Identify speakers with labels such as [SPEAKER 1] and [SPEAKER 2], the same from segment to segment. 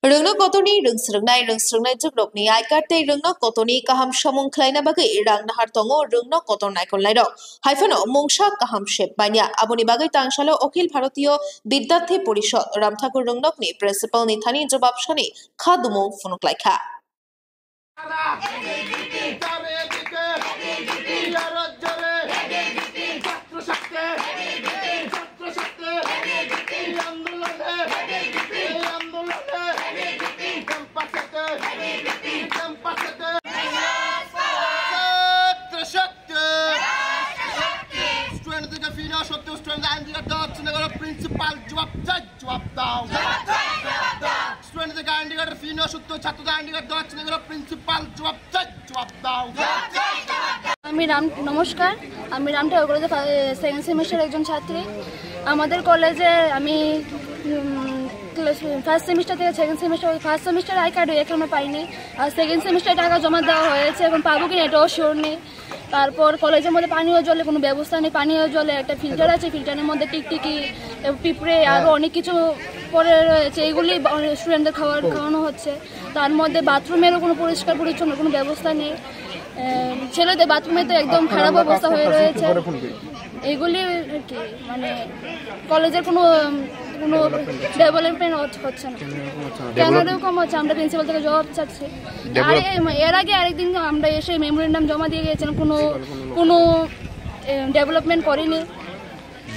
[SPEAKER 1] Rungna kotoni rungsrungnai jugrokni aikarte rungna kotoni kaham samung khlaina bagai rangna hartongo rungna kotonai konlairok haifano mungsa kaham shep banya aboni bagai tangshalo অখিল ভারতীয় বিদ্যার্থী পরিষদ Ram Thakur রুংনকনি principal নিথানি জবাব শনি খাদুমো ফুনুকলাইখা
[SPEAKER 2] principal জবাব দাও স্টুডেন্টদের identity ফি নেওয়া সত্ত্বেও ছাত্রদের আইডেন্টি দেওয়া হচ্ছে না প্রিন্সিপাল জবাব দাও।
[SPEAKER 3] নমস্কার, আমি রামঠাকুর কলেজে সেকেন্ড সেমিস্টার একজন ছাত্রী। আমাদের কলেজে আমি ফার্স্ট সেমিস্টার থেকে second semester first semester I card এখনো পাইনি, আর সেকেন্ড সেমিস্টারে টাকা জমা দেওয়া হয়েছে, এখন পাবো কিনা এটাও শিওর নেই। তারপর কলেজের মধ্যে পানীয় জলের কোনো ব্যবস্থা নেই, পানীয় জলে একটা ফিল্টার আছে, ফিল্টারের মধ্যে টিকটিকি পিঁপড়ে আরও অনেক কিছু পরে রয়েছে, এইগুলি স্টুডেন্টদের খাওয়ানো হচ্ছে। তার মধ্যে বাথরুমেরও কোনো পরিষ্কার পরিচ্ছন্ন কোনো ব্যবস্থা নেই, ছেলেদের বাথরুমে তো একদম খারাপ অবস্থা হয়ে রয়েছে। এইগুলি আর কি, মানে কলেজের কোনো ডেভেলপমেন্ট হচ্ছে না। কেন এরকম হচ্ছে আমরা প্রিন্সিপাল থেকে জবাব চাচ্ছি। এর আগে আরেকদিন আমরা এসে মেমোরেন্ডাম জমা দিয়ে গিয়েছিলাম, কোনো ডেভেলপমেন্ট করেনি।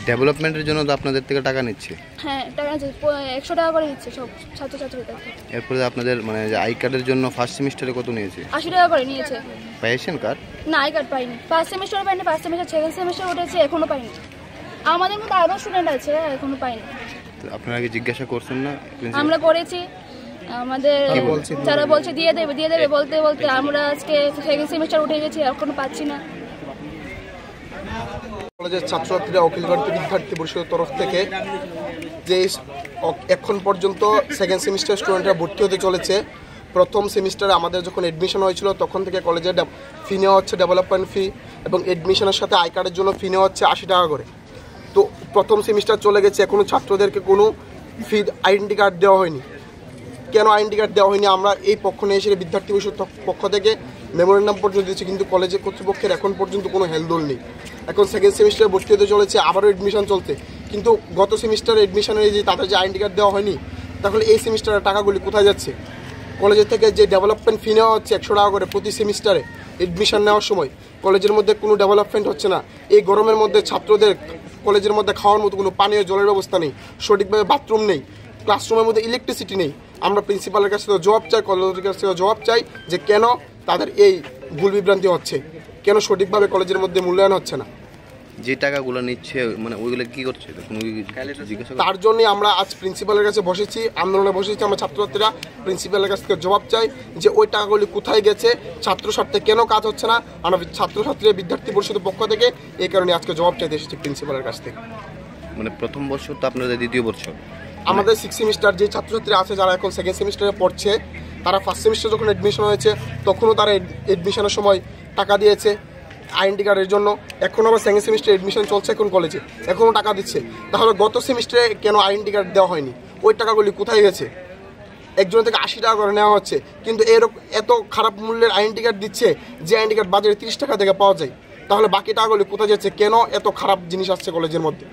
[SPEAKER 4] ডেভেলপমেন্টের জন্য তো আপনাদের থেকে টাকা নিচ্ছে?
[SPEAKER 3] হ্যাঁ, টাকা 100 টাকা করে দিচ্ছে সব ছাত্রছাত্রীদের।
[SPEAKER 4] এরপরে আপনাদের মানে আই কার্ডের জন্য ফার্স্ট সেমিস্টারে কত নিয়েছে?
[SPEAKER 3] 80 টাকা করে নিয়েছে।
[SPEAKER 4] পেয়েছেন কার্ড?
[SPEAKER 3] না, আই কার্ড পাইনি। ফার্স্ট সেমিস্টারে পাইনি, ফার্স্ট সেমিস্টার সেকেন্ড সেমিস্টার উঠেছে, এখনো পাইনি। আমাদের মধ্যে আরও স্টুডেন্ট আছে, এখনো পাইনি।
[SPEAKER 4] আপনারা কি জিজ্ঞাসা করছেন না?
[SPEAKER 3] আমরা করেছি, আমাদের যারা বলছে দিয়ে দেবে বলতে আমরা আজকে সেকেন্ড সেমিস্টার উঠে গেছি, এখনো পাচ্ছি না।
[SPEAKER 2] কলেজের ছাত্রছাত্রীরা অখিল ভারতীয় বিদ্যার্থী পরিষদের তরফ থেকে যে এখন পর্যন্ত সেকেন্ড সেমিস্টার স্টুডেন্টরা ভর্তি হতে চলেছে, প্রথম সেমিস্টারে আমাদের যখন এডমিশন হয়েছিল তখন থেকে কলেজের ফি নেওয়া হচ্ছে ডেভেলপমেন্ট ফি, এবং এডমিশনের সাথে আই কার্ডের জন্য ফি নেওয়া হচ্ছে 80 টাকা করে। তো প্রথম সেমিস্টার চলে গেছে, এখনও ছাত্রদেরকে কোনো ফি আইডেন্টি কার্ড দেওয়া হয়নি। কেন আইডেন্টি কার্ড দেওয়া হয়নি আমরা এই পক্ষ নিয়ে এসে বিদ্যার্থী পরিষদ পক্ষ থেকে মেমোরেন্ডাম পর্যন্ত দিয়েছি, কিন্তু কলেজের কর্তৃপক্ষের এখন পর্যন্ত কোনো হেলদোল নেই। এখন সেকেন্ড সেমিস্টারে ভর্তি হতে চলেছে, আবারও এডমিশন চলছে, কিন্তু গত সেমিস্টারে এডমিশনের যে তাদের যে আইডেন্টি কার্ড দেওয়া হয়নি, তাহলে এই সেমিস্টারের টাকাগুলি কোথায় যাচ্ছে? কলেজের থেকে যে ডেভেলপমেন্ট ফি নেওয়া হচ্ছে 100 টাকা করে প্রতি সেমিস্টারে এডমিশন নেওয়ার সময়, কলেজের মধ্যে কোনো ডেভেলপমেন্ট হচ্ছে না। এই গরমের মধ্যে ছাত্রদের কলেজের মধ্যে খাওয়ার মতো কোনো পানীয় জলের ব্যবস্থা নেই, সঠিকভাবে বাথরুম নেই, ক্লাসরুমের মধ্যে ইলেকট্রিসিটি নেই। আমরা প্রিন্সিপালের কাছ থেকে জবাব চাই, কলেজের কাছ থেকে জবাব চাই যে কেন তাদের এই ভুল বিভ্রান্তি হচ্ছে, কেন সঠিকভাবে কলেজের মধ্যে মূল্যায়ন হচ্ছে না।
[SPEAKER 4] যে টাকাগুলো নিচ্ছে মানে ওইগুলো কি করছে?
[SPEAKER 2] তার জন্য আমরা আজ প্রিন্সিপালের কাছে বসেছি, আন্দোলনে বসেছি। আমরা ছাত্রছাত্রীরা প্রিন্সিপালের কাছ থেকে জবাব চাই যে ওই টাকাগুলি কোথায় গেছে, ছাত্র স্বার্থে কেন কাজ হচ্ছে না। আমরা ছাত্রছাত্রীরা বিদ্যার্থী পরিষদের পক্ষ থেকে এই কারণে আজকে জবাব চাইতে এসেছি প্রিন্সিপালের কাছ থেকে।
[SPEAKER 4] মানে প্রথম বর্ষ তো আপনাদের দ্বিতীয় বর্ষ,
[SPEAKER 2] আমাদের 6 সেমিস্টার যে ছাত্রছাত্রী আছে যারা এখন সেকেন্ড সেমিস্টারে পড়ছে, তারা ফার্স্ট সেমিস্টার যখন এডমিশন হয়েছে তখনও তারা এডমিশনের সময় টাকা দিয়েছে আইডেন্টি কার্ডের জন্য। এখন আবার সেকেন্ড সেমিস্টার এডমিশন চলছে এখন কলেজে, এখনও টাকা দিচ্ছে। তাহলে গত সেমিস্টারে কেন আইডেন্টি কার্ড দেওয়া হয়নি? ওই টাকাগুলি কোথায় গেছে? একজনের থেকে 80 টাকা করে নেওয়া হচ্ছে, কিন্তু এত খারাপ মূল্যের আইডেন্টি কার্ড দিচ্ছে যে আইডেন্টি কার্ড বাজারে 30 টাকা থেকে পাওয়া যায়। তাহলে বাকি টাকাগুলি কোথায় যাচ্ছে? কেন এত খারাপ জিনিস আসছে কলেজের মধ্যে?